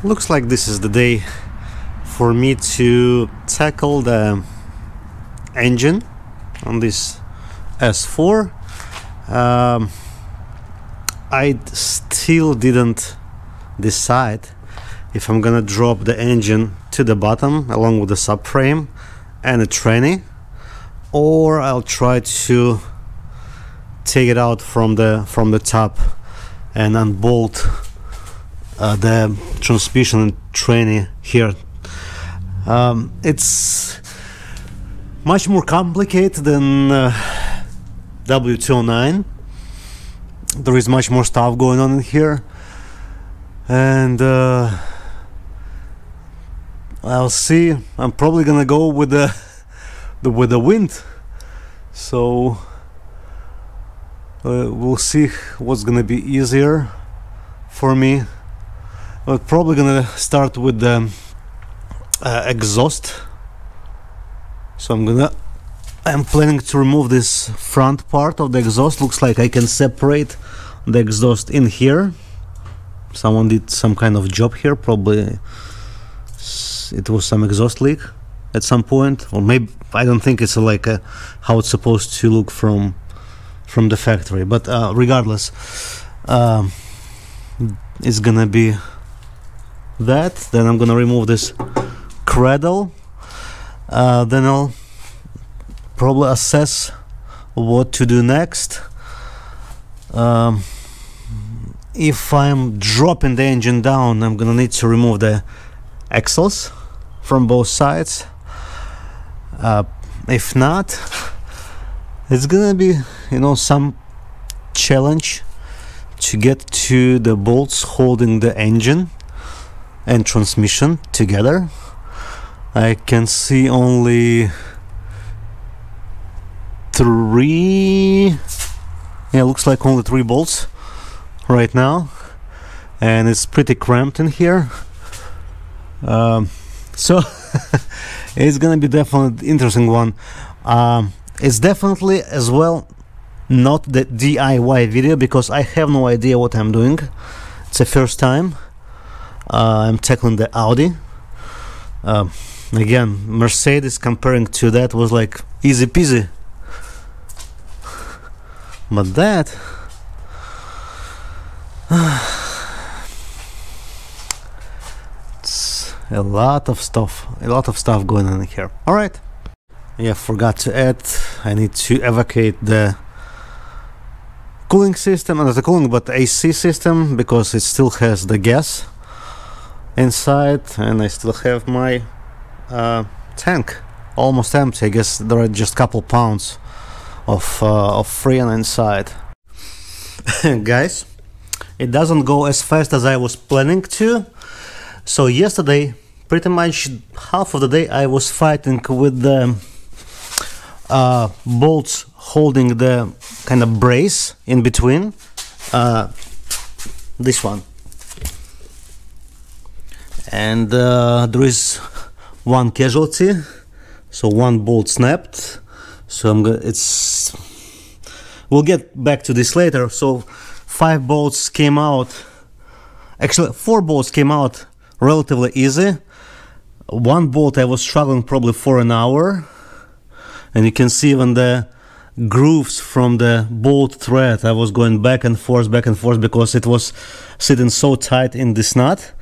Looks like this is the day for me to tackle the engine on this S4. I still didn't decide if I'm gonna drop the engine to the bottom along with the subframe and a tranny, or I'll try to take it out from the top and unbolt the transmission and tranny here. It's much more complicated than W209. There is much more stuff going on in here, and I'll see. I'm probably gonna go with the wind, so we'll see what's gonna be easier for me. We're probably gonna start with the exhaust. So I'm planning to remove this front part of the exhaust. Looks like I can separate the exhaust in here. Someone did some kind of job here. Probably it was some exhaust leak at some point, or maybe I don't think it's like how it's supposed to look from the factory. But regardless, it's gonna be that. Then I'm gonna remove this cradle. Then I'll probably assess what to do next. If I'm dropping the engine down, I'm gonna need to remove the axles from both sides. If not, it's gonna be, some challenge to get to the bolts holding the engine and transmission together. I can see only 3, looks like only 3 bolts right now, and it's pretty cramped in here. So it's gonna be definitely interesting one. It's definitely as well not the DIY video, because I have no idea what I'm doing. It's the first time I'm tackling the Audi. Again, Mercedes comparing to that was like easy peasy, but that it's a lot of stuff going on here. All right, forgot to add, I need to evacuate the cooling system, not the cooling but the AC system, because it still has the gas inside, and I still have my tank almost empty. I guess there are just a couple pounds of freon inside. Guys, it doesn't go as fast as I was planning to. So yesterday, pretty much half of the day, I was fighting with the bolts holding the kind of brace in between. This one, and there is one casualty, so one bolt snapped. So we'll get back to this later. So 5 bolts came out, actually 4 bolts came out relatively easy. One bolt I was struggling probably for an hour, and you can see even the grooves from the bolt thread. I was going back and forth because it was sitting so tight in this nut.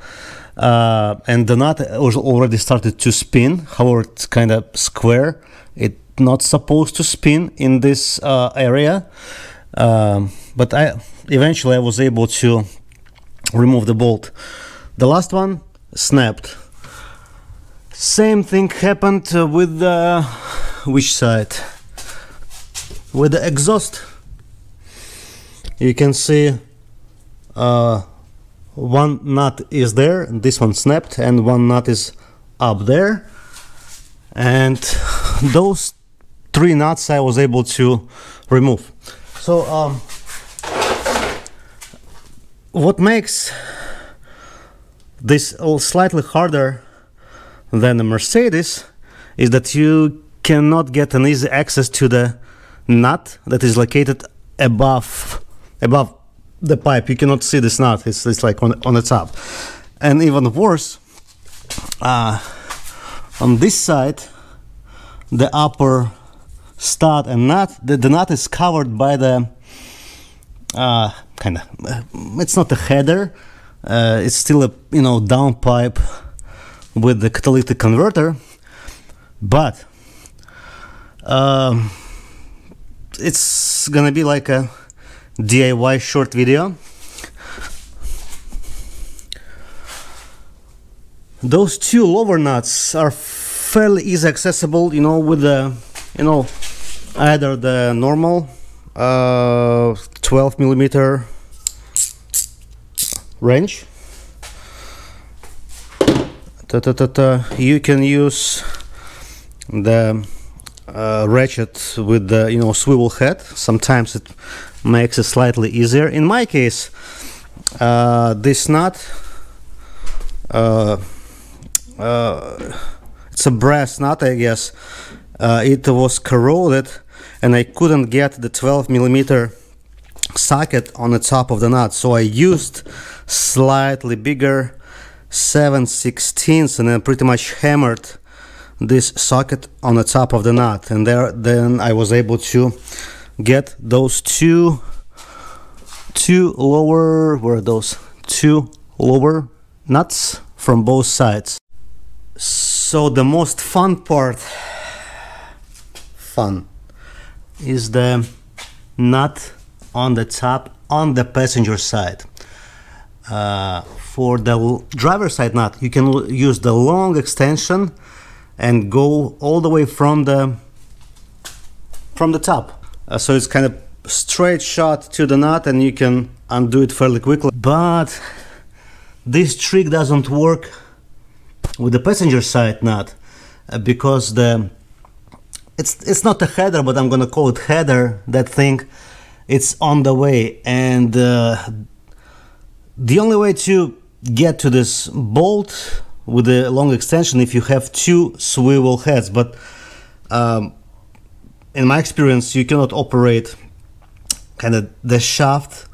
And the nut was already started to spin. However, it's kind of square. It's not supposed to spin in this area. But eventually I was able to remove the bolt. The last one snapped. Same thing happened with the which side? With the exhaust. You can see one nut is there, this one snapped, and one nut is up there, and those 3 nuts I was able to remove. So what makes this slightly harder than the Mercedes is that you cannot get an easy access to the nut that is located above the pipe. You cannot see this nut. It's like on the top, And even worse, on this side, the upper stud and nut, the nut is covered by the it's not a header, it's still a downpipe with the catalytic converter, but it's gonna be like a DIY short video. Those two lower nuts are fairly easy accessible, with the either the normal 12 millimeter wrench. You can use the ratchet with the swivel head. Sometimes it makes it slightly easier. In my case, this nut, it's a brass nut, I guess. It was corroded and I couldn't get the 12 millimeter socket on the top of the nut, so I used slightly bigger 7/16 and then pretty much hammered this socket on the top of the nut, and then I was able to get those two lower, where are those two lower nuts from both sides. So the most fun part is the nut on the top on the passenger side. For the driver's side nut, you can use the long extension and go all the way from the top. So it's kind of straight shot to the nut and you can undo it fairly quickly. But this trick doesn't work with the passenger side nut because it's not a header, but I'm gonna call it header, that thing. It's on the way, and the only way to get to this bolt with the long extension if you have two swivel heads, but in my experience you cannot operate kind of the shaft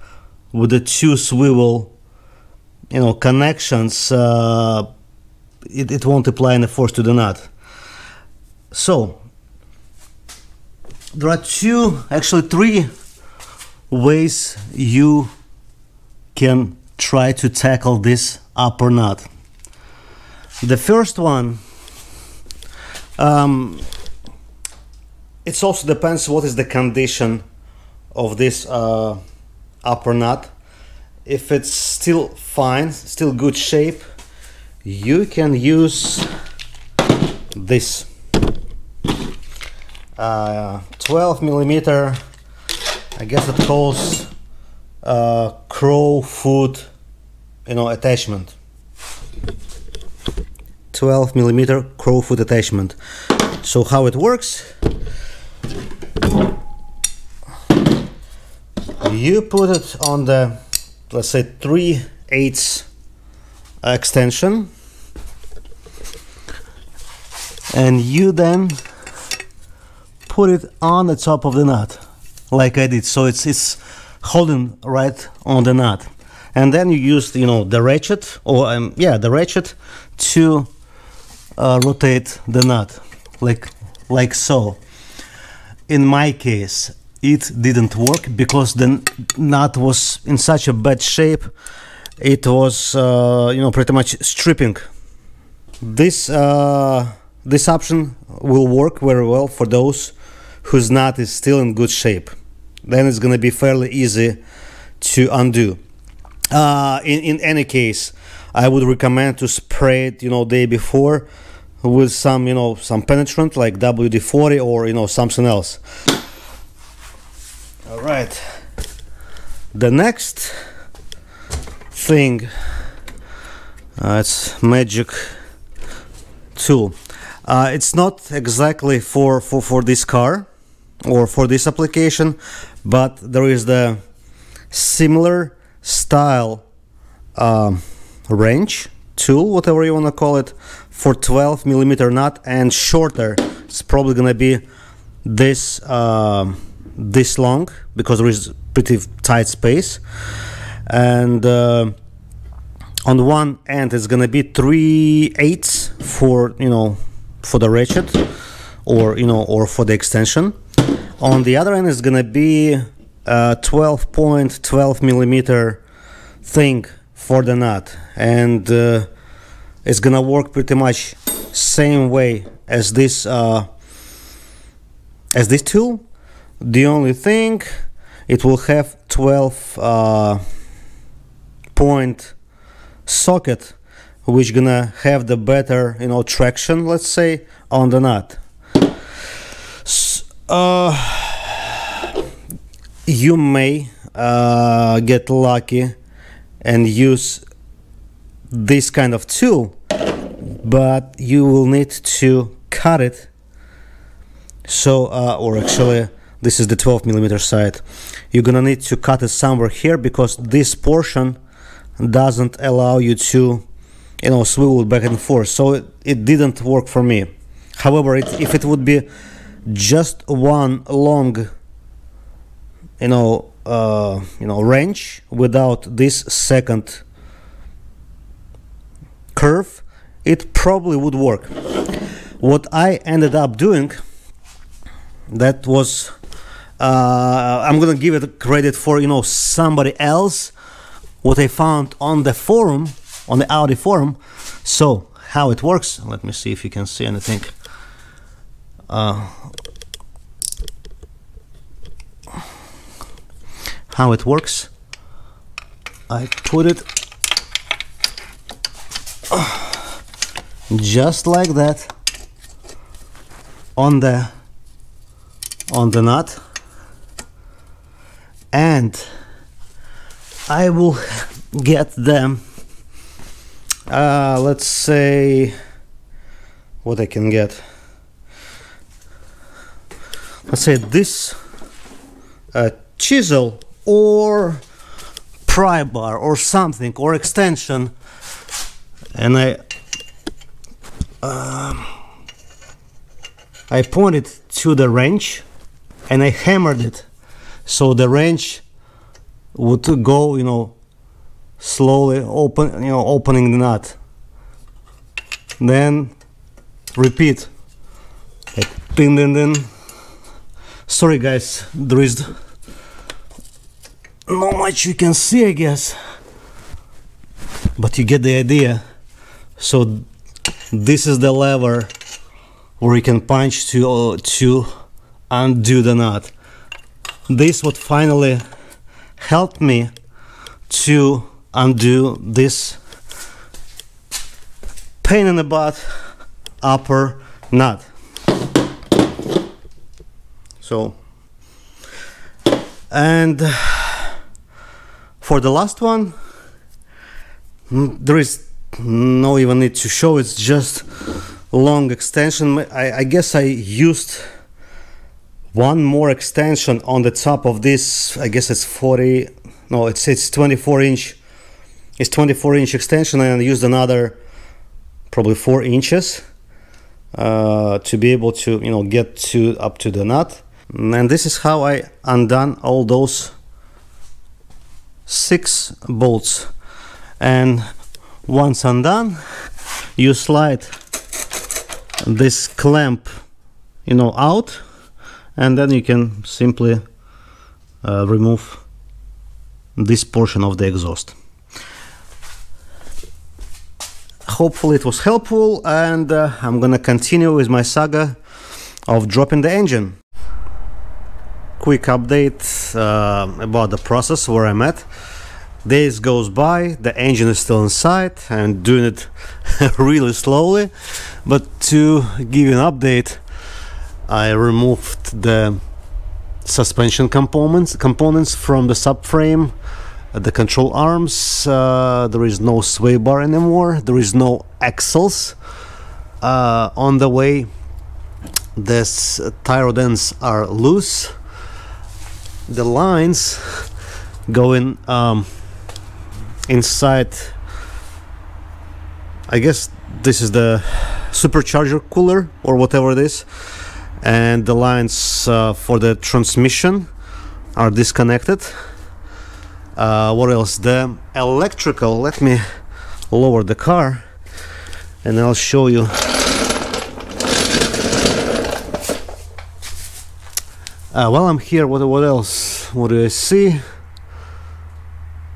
with the two swivel connections. It won't apply any force to the nut. So there are actually three ways you can try to tackle this upper nut. The first one, it also depends what is the condition of this upper nut. If it's still fine, still good shape, you can use this 12 millimeter, I guess it calls crow foot attachment. 12 millimeter crow foot attachment. So how it works, you put it on the, let's say, 3/8 extension, and you then put it on the top of the nut like I did, so it's holding right on the nut, and then you use the ratchet, or the ratchet, to rotate the nut like so. In my case it didn't work because the nut was in such a bad shape. It was pretty much stripping. This option will work very well for those whose nut is still in good shape. Then it's gonna be fairly easy to undo. In any case, I would recommend to spray it day before with some some penetrant like WD-40 or something else. All right, the next thing, it's magic tool. It's not exactly for this car or for this application, but there is the similar style wrench tool, whatever you want to call it, for 12 millimeter nut and shorter. It's probably gonna be this this long because there is pretty tight space, and On one end it's gonna be 3/8 for, you know, for the ratchet, or, you know, or for the extension. On the other end is gonna be a 12.12 millimeter thing for the nut, and it's gonna work pretty much same way as this tool. The only thing, it will have 12 point socket, which gonna have the better, you know, traction, let's say, on the nut. You may get lucky and use this kind of tool, but you will need to cut it. So or actually this is the 12 millimeter side. You're gonna need to cut it somewhere here, because this portion doesn't allow you to, you know, swivel back and forth. So it didn't work for me. However, if it would be just one long, you know, wrench without this second curve, it probably would work. What I ended up doing, that was I'm gonna give it credit for, you know, somebody else, what I found on the forum, on the Audi forum. So how it works, let me see if you can see anything. How it works, I put it just like that on the nut, and I will get them, let's say, what I can get, let's say this chisel or pry bar or something, or extension, and I pointed to the wrench and I hammered it, so the wrench would go, you know, slowly opening the nut. Then repeat, like, ding ding ding. Sorry guys, there is not much you can see, I guess, but you get the idea. So this is the lever where you can punch to undo the nut. This would finally help me to undo this pain in the butt upper nut. So, and for the last one, there is no even need to show, it's just long extension. I guess I used one more extension on the top of this. I guess it's 40, no, it's 24 inch. It's 24 inch extension, and I used another probably 4 inches to be able to, you know, get up to the nut. And this is how I undone all those 6 bolts. And once undone, you slide this clamp, you know, out, and then you can simply remove this portion of the exhaust. Hopefully it was helpful, and I'm gonna continue with my saga of dropping the engine. Quick update about the process, where I'm at. Days goes by, the engine is still inside. I'm doing it really slowly, but to give you an update, I removed the suspension components from the subframe, the control arms. There is no sway bar anymore, there is no axles on the way. These tire ends are loose. The lines going inside, I guess this is the supercharger cooler or whatever it is, and the lines for the transmission are disconnected. What else? The electrical, let me lower the car and I'll show you. While I'm here, what else? What do I see?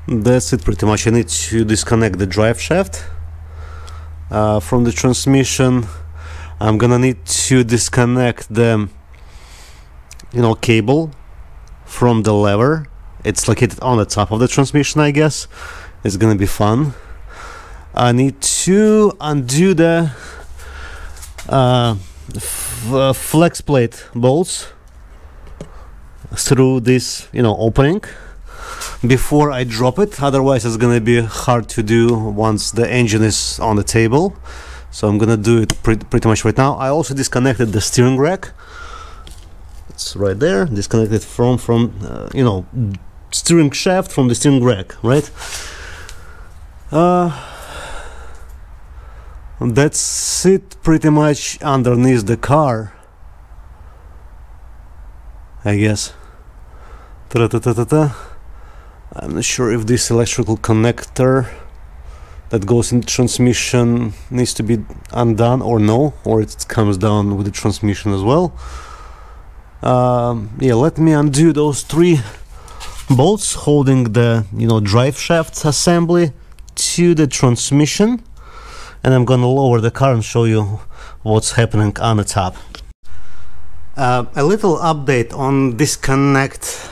That's it pretty much. I need to disconnect the drive shaft from the transmission. I'm gonna need to disconnect the cable from the lever. It's located on the top of the transmission, I guess. It's gonna be fun. I need to undo the flex plate bolts through this opening before I drop it, otherwise it's gonna be hard to do once the engine is on the table. So I'm gonna do it pretty much right now. I also disconnected the steering rack. It's right there, disconnected from steering shaft from the steering rack, right? That's it pretty much underneath the car, I guess. I'm not sure if this electrical connector that goes in the transmission needs to be undone or no, or it comes down with the transmission as well. Yeah, let me undo those 3 bolts holding the drive shaft assembly to the transmission, and I'm gonna lower the car and show you what's happening on the top. A little update on disconnect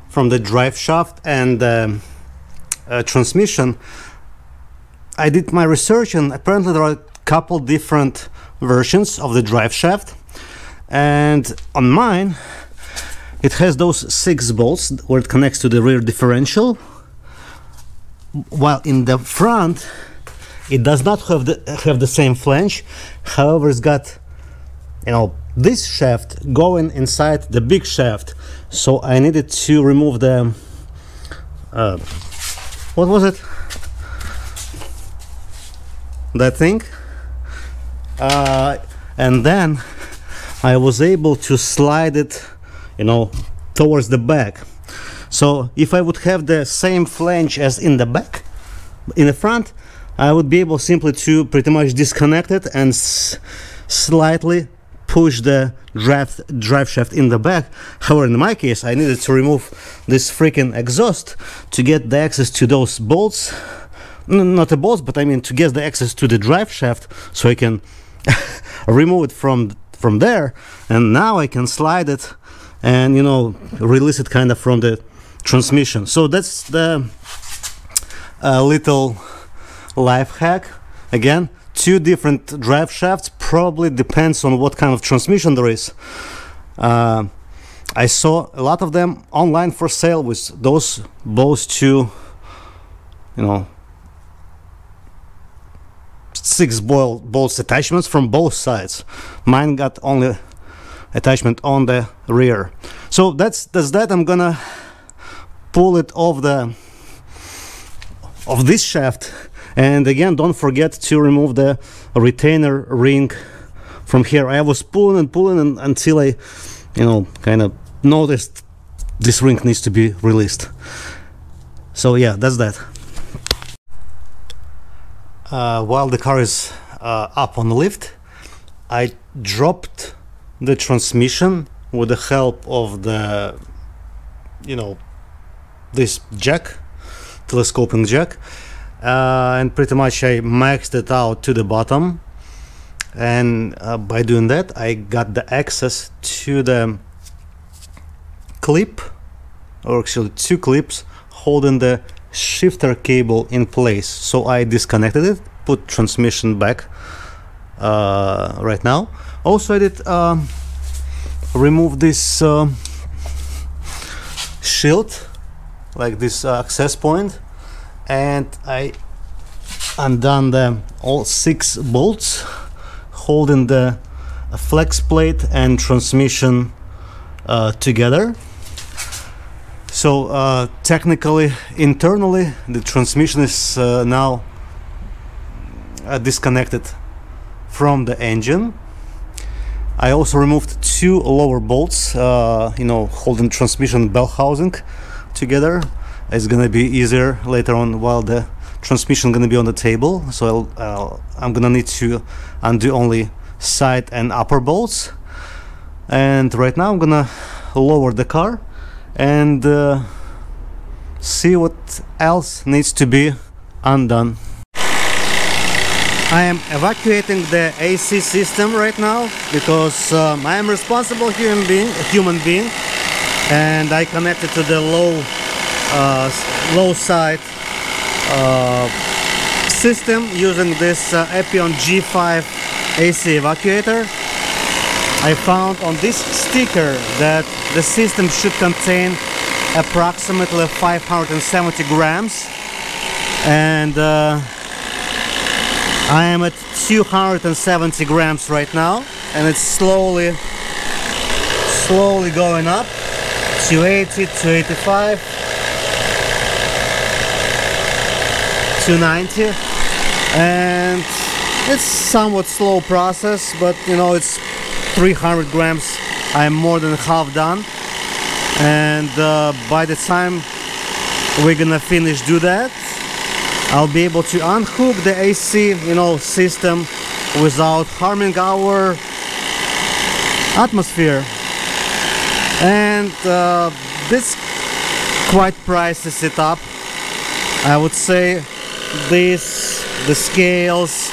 from the drive shaft and the transmission. I did my research, and apparently there are a couple different versions of the drive shaft, and on mine it has those 6 bolts where it connects to the rear differential, while in the front it does not have the same flange. However, it's got this shaft going inside the big shaft, so I needed to remove the what was it, that thing, and then I was able to slide it towards the back. So if I would have the same flange as in the back, in the front, I would be able simply to pretty much disconnect it and slightly push the drive shaft in the back. However, in my case, I needed to remove this freaking exhaust to get the access to those bolts. Not the bolts, but I mean to get the access to the drive shaft, so I can remove it from there, and now I can slide it and release it kind of from the transmission. So that's the little life hack. Again, 2 different drive shafts, probably depends on what kind of transmission there is. I saw a lot of them online for sale with those both 2 6 bolts attachments from both sides. Mine got only attachment on the rear. So that's that. I'm gonna pull it off this shaft, and again, don't forget to remove the retainer ring from here. I was pulling and pulling until I kind of noticed this ring needs to be released. So yeah, that's that. While the car is up on the lift, I dropped the transmission with the help of the this jack, telescoping jack, and pretty much I maxed it out to the bottom, and by doing that I got the access to the clip, or actually 2 clips holding the shifter cable in place. So I disconnected it, put transmission back right now. Also I did remove this shield, like this access point, and I undone all 6 bolts holding the flex plate and transmission together. So technically, internally, the transmission is now disconnected from the engine. I also removed 2 lower bolts, holding transmission bell housing together. It's gonna be easier later on while the transmission gonna be on the table, so I'm gonna need to undo only side and upper bolts. And right now I'm gonna lower the car and see what else needs to be undone. I am evacuating the AC system right now because I am responsible human being, and I connected to the low side system using this Epion G5 AC evacuator. I found on this sticker that the system should contain approximately 570 grams, and I am at 270 grams right now, and it's slowly going up. 280, 285, 290, and it's somewhat slow process, but you know, it's 300 grams. I'm more than half done, and by the time we're gonna finish do that, I'll be able to unhook the AC, you know, system without harming our atmosphere. And this quite pricey setup. I would say the scales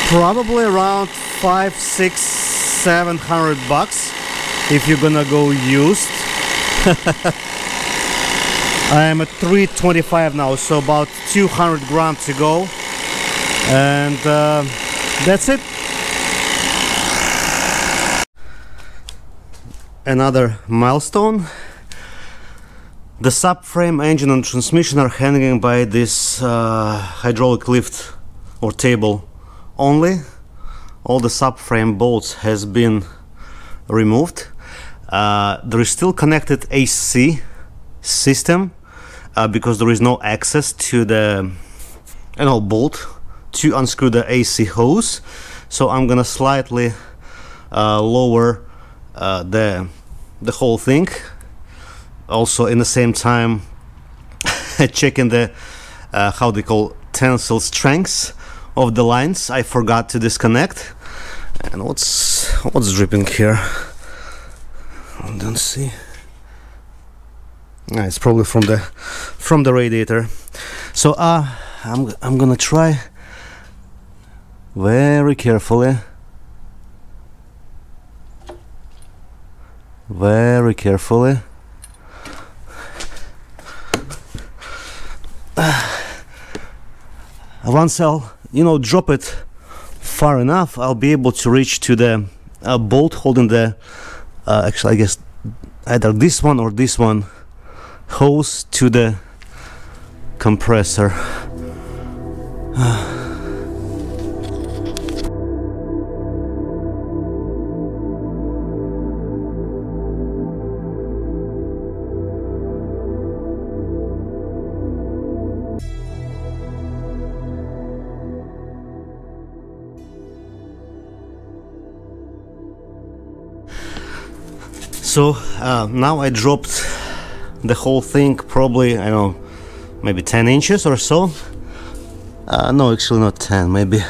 probably around 500, 600, 700 bucks if you're gonna go used. I am at 325 now, so about 200 grams to go, and that's it. Another milestone. The subframe, engine and transmission are hanging by this hydraulic lift or table only. All the subframe bolts has been removed. There is still connected AC system because there is no access to the bolt to unscrew the AC hose. So I'm gonna slightly lower the whole thing. Also, in the same time, checking the how they call tensile strengths of the lines. I forgot to disconnect. And what's dripping here? I don't see. It's probably from the radiator. So I'm gonna try very carefully. Very carefully. Once I'll, drop it far enough, I'll be able to reach to the bolt holding the, actually I guess either this one or this one, hose to the compressor. So now I dropped the whole thing probably, I don't know, maybe 10 inches or so. No, actually not 10, maybe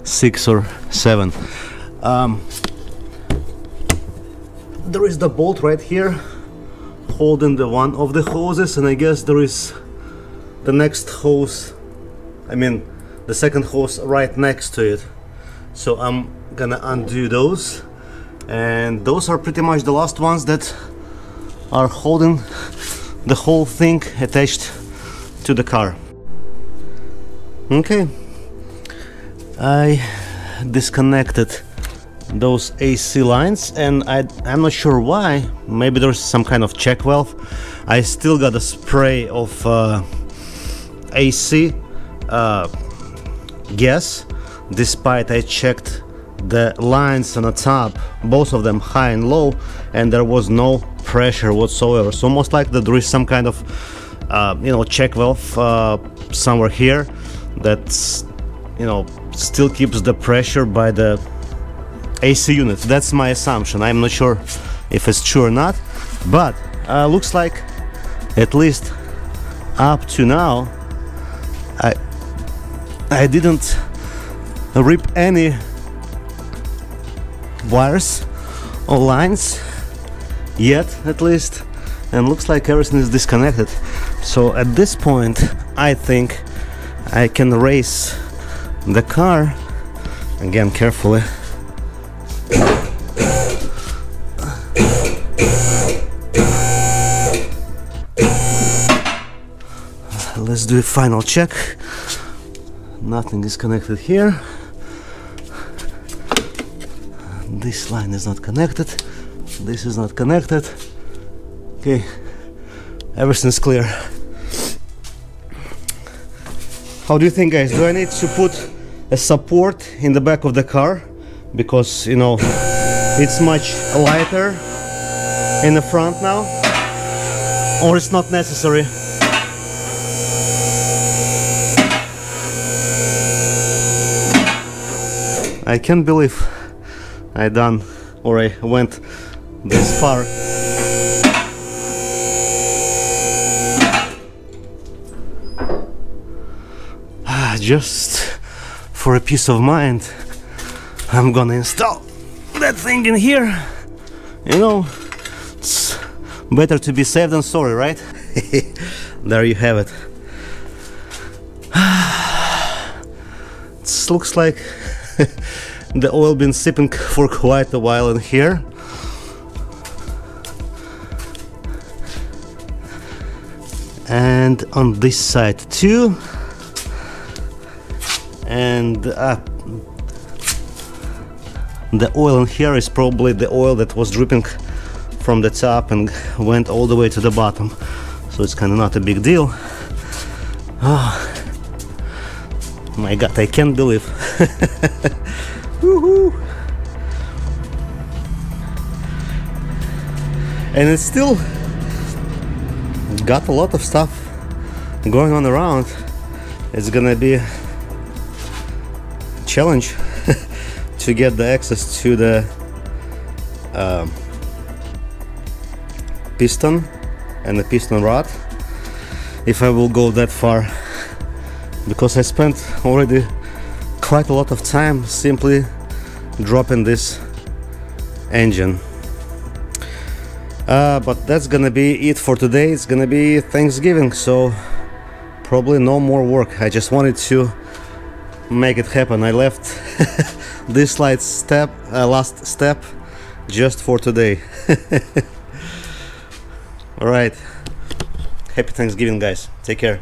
6 or 7. There is the bolt right here holding the one of the hoses, and I guess there is the next hose, the second hose right next to it. So I'm gonna undo those. And those are pretty much the last ones that are holding the whole thing attached to the car. Okay, I disconnected those AC lines, and I'm not sure why. Maybe there's some kind of check valve. I still got a spray of AC gas, despite I checked the lines on the top, both of them high and low, and there was no pressure whatsoever. So most likely there is some kind of check valve somewhere here that's still keeps the pressure by the AC unit. That's my assumption. I'm not sure if it's true or not, but looks like At least up to now I didn't rip any wires or lines yet, at least, and looks like everything is disconnected. So at this point I think I can race the car again carefully. Let's do a final check. Nothing is connected here. This line is not connected. This is not connected. Okay, everything's clear. How do you think, guys? Do I need to put a support in the back of the car? Because, you know, it's much lighter in the front now. Or it's not necessary? I can't believe I went this far. Just for a peace of mind, I'm gonna install that thing in here. You know, it's better to be safe than sorry, right? There you have it. It looks like the oil been sipping for quite a while in here. And on this side too. And the oil in here is probably the oil that was dripping from the top and went all the way to the bottom. So it's kind of not a big deal. Oh my god, I can't believe. Woohoo! And it's still got a lot of stuff going on around. It's gonna be a challenge to get the access to the piston and the piston rod if I will go that far, because I spent already quite a lot of time simply dropping this engine. But that's gonna be it for today. It's gonna be Thanksgiving, so probably no more work. I just wanted to make it happen. I left this last step just for today. Alright, happy Thanksgiving, guys. Take care.